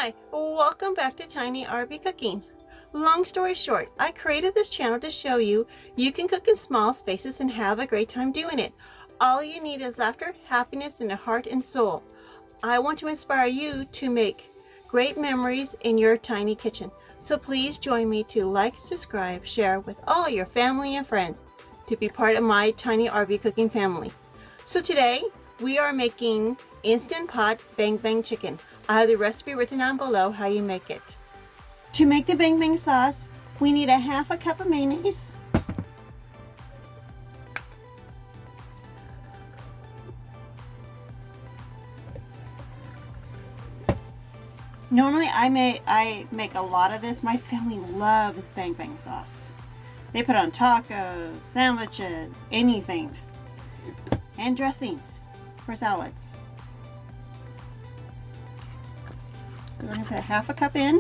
Hi, welcome back to Tiny RV Cooking. Long story short, I created this channel to show you can cook in small spaces and have a great time doing it. All you need is laughter, happiness, and a heart and soul. I want to inspire you to make great memories in your tiny kitchen. So please join me to like, subscribe, share with all your family and friends to be part of my Tiny RV Cooking family. So today we are making Instant Pot Bang Bang Chicken. I have the recipe written down below how you make it. To make the bang bang sauce, we need a half a cup of mayonnaise, normally I make a lot of this. My family loves bang bang sauce. They put on tacos, sandwiches, anything, and dressing for salads. So we're going to put a half a cup in.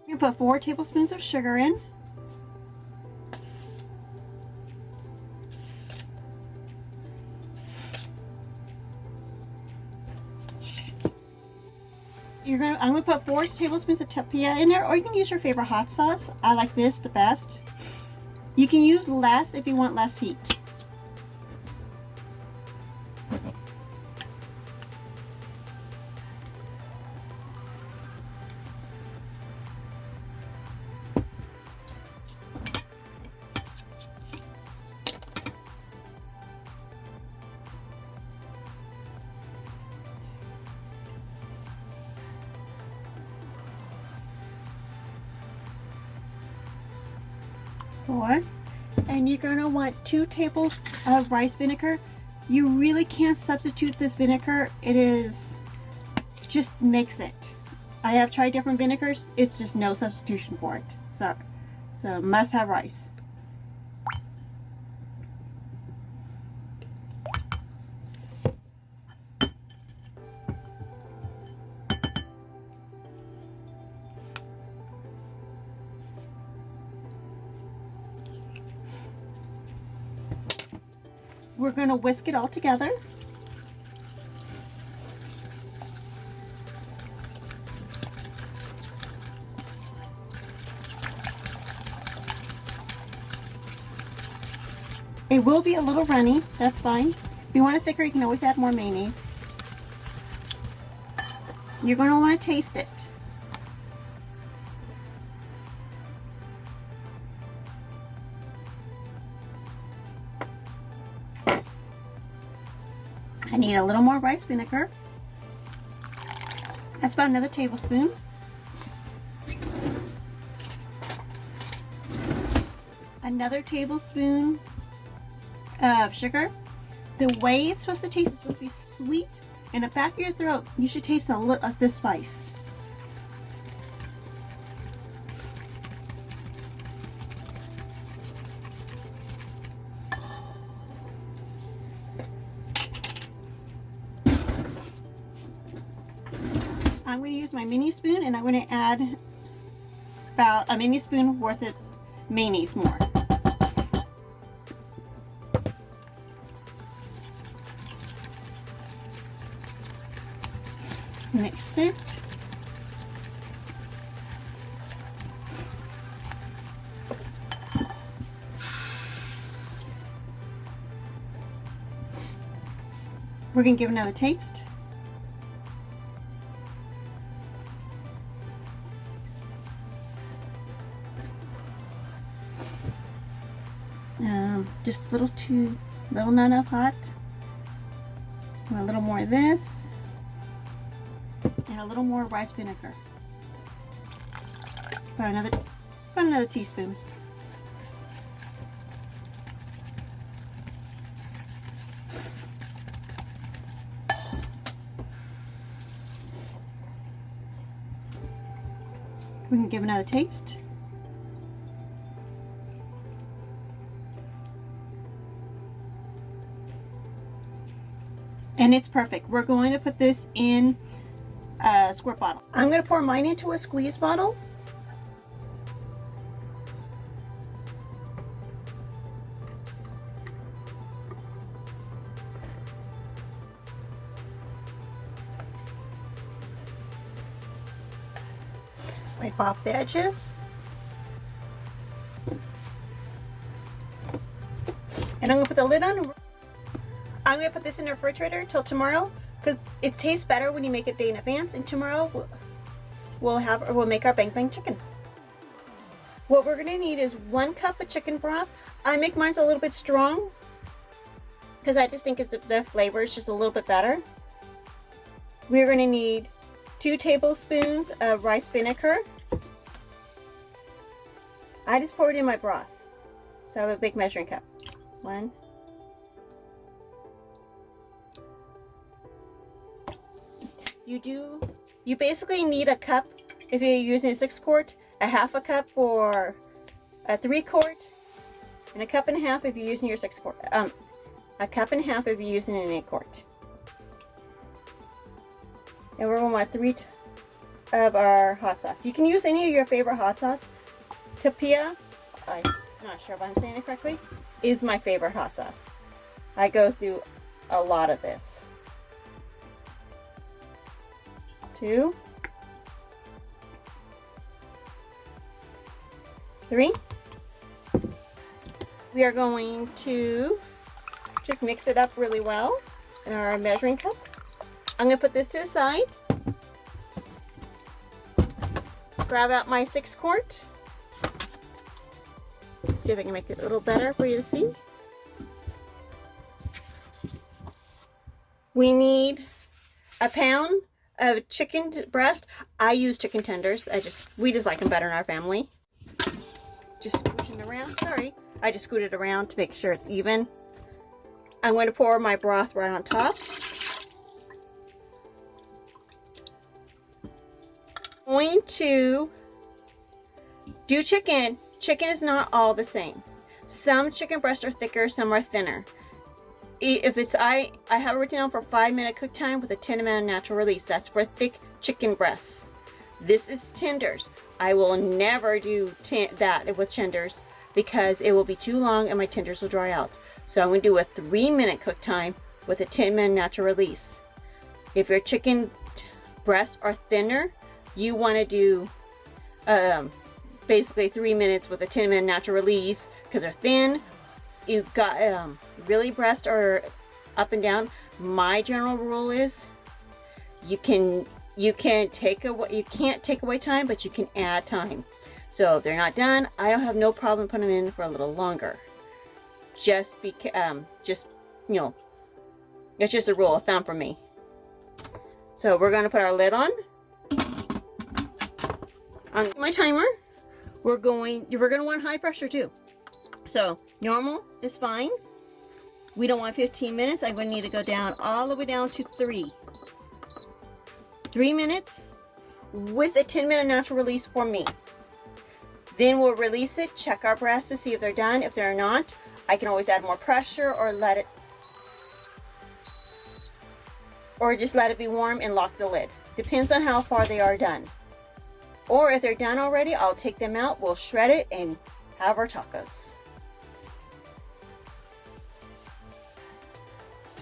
You're going to put 4 tablespoons of sugar in. I'm going to put 4 tablespoons of tapia in there, or you can use your favorite hot sauce. I like this the best. You can use less if you want less heat. And you're going to want 2 tablespoons of rice vinegar. You really can't substitute this vinegar. It is just makes it. I have tried different vinegars. It's just no substitution for it. So must have rice. We're going to whisk it all together. It will be a little runny, that's fine. If you want it thicker, you can always add more mayonnaise. You're going to want to taste it. I need a little more rice vinegar. That's about another tablespoon. Another tablespoon of sugar. The way it's supposed to taste, it's supposed to be sweet. In the back of your throat, you should taste a little of this spice. I'm going to use my mini spoon, and I'm going to add about a mini spoon worth of mayonnaise more. Mix it. We're going to give it another taste. Just a little not enough hot. A little more of this, and a little more rice vinegar. About another teaspoon. We can give another taste. And it's perfect. We're going to put this in a squirt bottle. I'm going to pour mine into a squeeze bottle. Wipe off the edges. And I'm gonna put the lid on. I'm gonna put this in the refrigerator till tomorrow because it tastes better when you make it a day in advance. And tomorrow we'll make our bang bang chicken. What we're gonna need is 1 cup of chicken broth. I make mine a little bit strong because I just think the flavor is just a little bit better. We're gonna need 2 tablespoons of rice vinegar. I just poured in my broth, so I have a big measuring cup. 1. You basically need a cup if you're using a 6-quart, a half a cup for a 3-quart, and a cup and a half if you're using your 6-quart. A cup and a half if you're using an 8-quart. And we're going to want 3 of our hot sauce. You can use any of your favorite hot sauce. Tapia, I'm not sure if I'm saying it correctly, is my favorite hot sauce. I go through a lot of this. 2, 3. We are going to just mix it up really well in our measuring cup. I'm going to put this to the side. Grab out my 6-quart. See if I can make it a little better for you to see. We need a pound of chicken breast. I use chicken tenders. We just like them better in our family. Just scooching around. Sorry. I just scooted around to make sure it's even. I'm going to pour my broth right on top. I'm going to do chicken. Chicken is not all the same. Some chicken breasts are thicker, some are thinner. I have it written down for 5-minute cook time with a 10-minute natural release. That's for thick chicken breasts. This is tenders. I will never do that with tenders because it will be too long and my tenders will dry out. So I'm going to do a 3-minute cook time with a 10-minute natural release. If your chicken breasts are thinner, you want to do basically 3 minutes with a 10-minute natural release because they're thin. You've got really breasts are up and down. My general rule is you can't take away time, but you can add time. So if they're not done, I don't have no problem putting them in for a little longer. It's just a rule of thumb for me. So we're gonna put our lid on my timer. We're gonna want high pressure too. So normal is fine. We don't want 15 minutes. I'm going to need to go down all the way down to 3. 3 minutes with a 10-minute natural release for me. Then we'll release it, check our breasts to see if they're done. If they're not, I can always add more pressure or just let it be warm and lock the lid. Depends on how far they are done. Or if they're done already, I'll take them out, we'll shred it and have our tacos.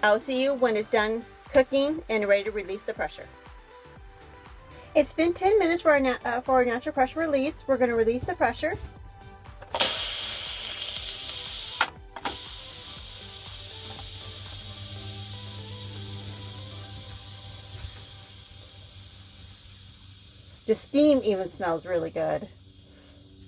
I'll see you when it's done cooking and ready to release the pressure. It's been 10 minutes for our natural pressure release. We're going to release the pressure. The steam even smells really good.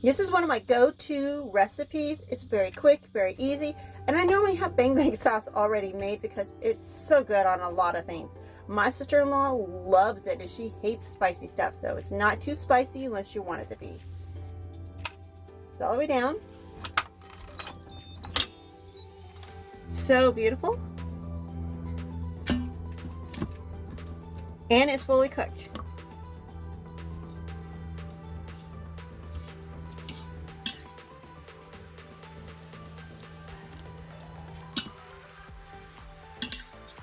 This is one of my go-to recipes. It's very quick, very easy. And I normally have bang bang sauce already made because it's so good on a lot of things. My sister-in-law loves it and she hates spicy stuff. So it's not too spicy unless you want it to be. It's all the way down. So beautiful. And it's fully cooked.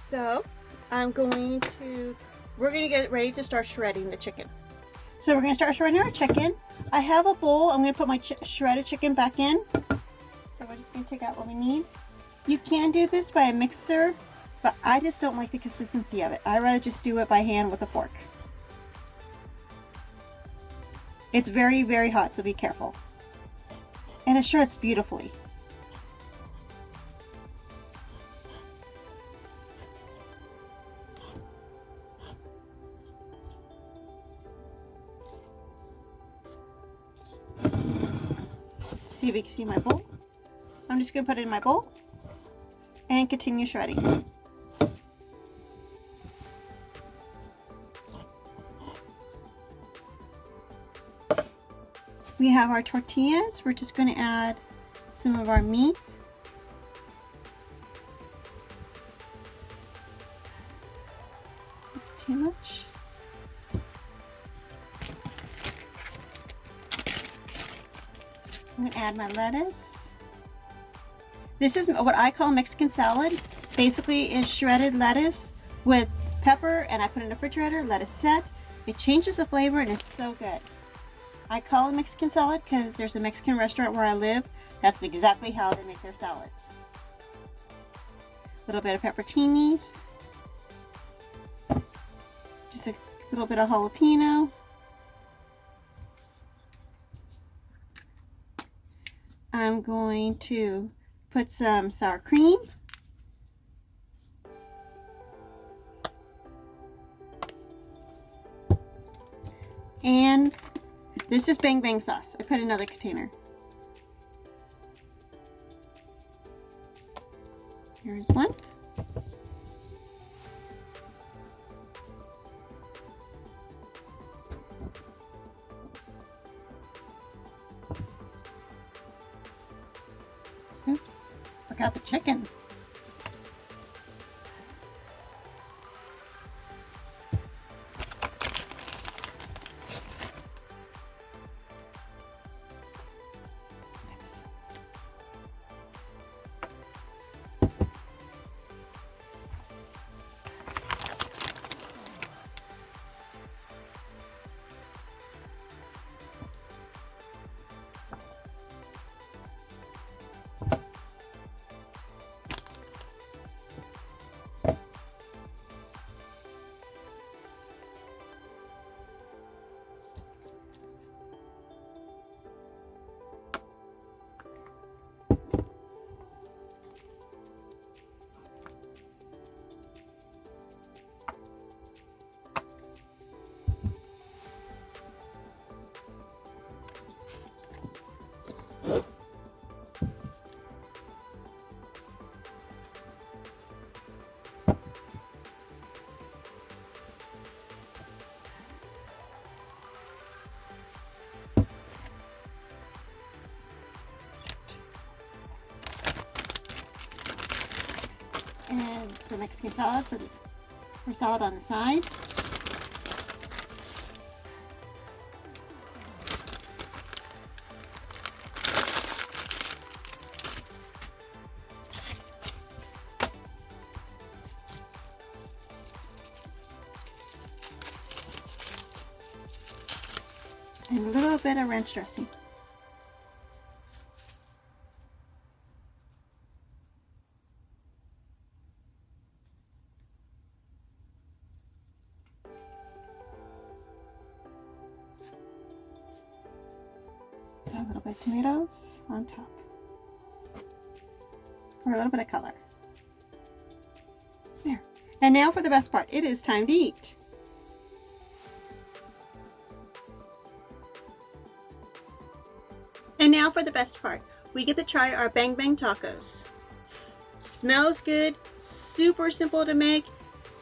So we're going to get ready to start shredding the chicken. So we're going to start shredding our chicken. I have a bowl. I'm going to put my shredded chicken back in. So we're just going to take out what we need. You can do this by a mixer, but I just don't like the consistency of it. I'd rather just do it by hand with a fork. It's very, very hot, so be careful. And it shreds beautifully. See if you can see my bowl. I'm just going to put it in my bowl and continue shredding. We have our tortillas. We're just going to add some of our meat. Not too much. I'm going to add my lettuce. This is what I call Mexican salad. Basically is shredded lettuce with pepper, and I put it in the refrigerator, let it set. It changes the flavor and it's so good. I call it Mexican salad because there's a Mexican restaurant where I live. That's exactly how they make their salads. A little bit of pepperoncinis. Just a little bit of jalapeno. I'm going to put some sour cream. And this is bang bang sauce. I put in another container. Here's one. Oops, forgot the chicken. And some Mexican salad for salad on the side. And a little bit of ranch dressing. A little bit of tomatoes on top for a little bit of color. There. And now for the best part. It is time to eat. And now for the best part. We get to try our Bang Bang tacos. Smells good, super simple to make. You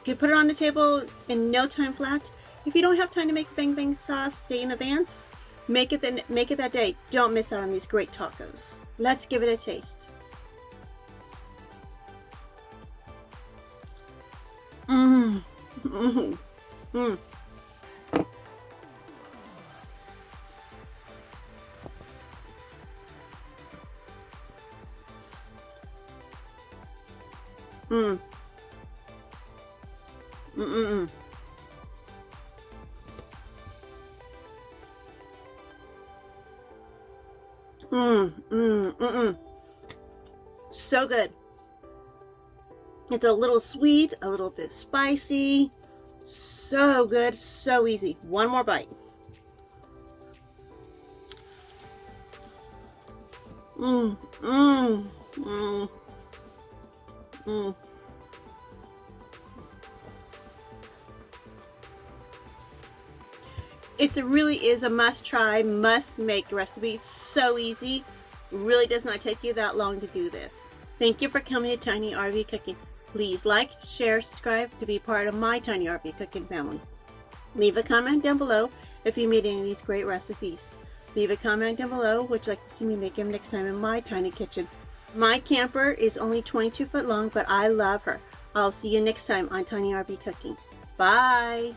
can put it on the table in no time flat. If you don't have time to make the Bang Bang sauce day in advance, make it that day. Don't miss out on these great tacos. Let's give it a taste. Mmm. Mmm. Mmm. Mmm. Mmm. So good. It's a little sweet, a little bit spicy. So good, so easy. One more bite. Mmm, mmm, mmm, mmm. It really is a must try, must make recipe. It's so easy. Really does not take you that long to do this. Thank you for coming to Tiny RV Cooking. Please like, share, subscribe to be part of my Tiny RV Cooking family. Leave a comment down below if you made any of these great recipes. Leave a comment down below what you'd like to see me make them next time in my tiny kitchen. My camper is only 22 foot long, but I love her. I'll see you next time on Tiny RV Cooking. Bye!